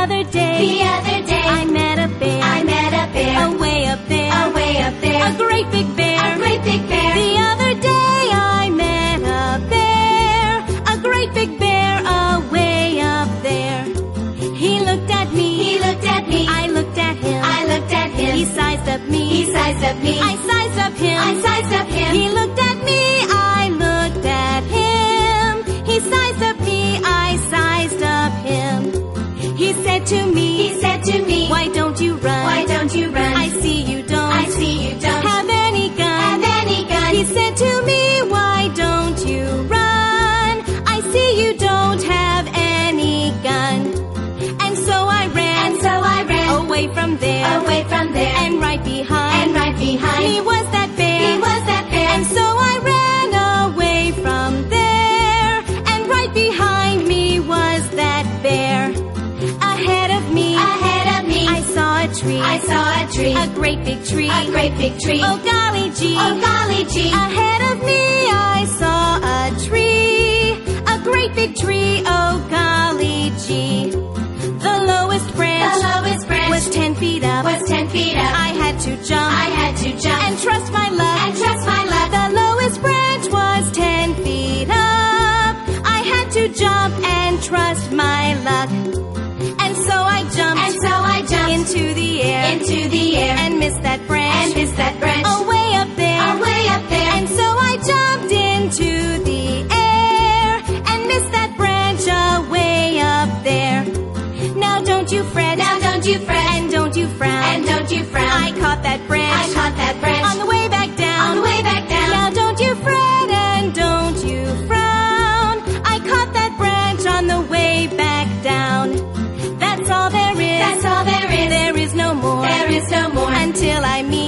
other day, I met a bear, away up there, a great big bear, The other day I met a bear, a great big bear, away up there. He looked at me, I looked at him, He sized up me, I sized up him, He looked at me, I looked at him, He sized up me, I sized up him. He said to me, why don't you run? I see you don't, have any gun. He said to me, why don't you run? I see you don't have any gun. And so I ran, away from there, and right behind, me was that bear, And so I ran away from there, and right behind me was that bear. Ahead of me, I saw a tree, a great big tree, oh golly gee, Ahead of me I saw a tree, a great big tree, oh golly gee. The lowest branch was 10 feet up, I had to jump, and trust my luck, The lowest branch was 10 feet up, I had to jump and trust my luck. And so I jumped, into the air, and missed that branch, away up there, And so I jumped into the air, and missed that branch away up there. Now don't you fret, and don't you frown, I caught that branch, on the way back down, Now don't you fret and don't you frown, I caught that branch on the way back down. That's all there is, there is no more, until I meet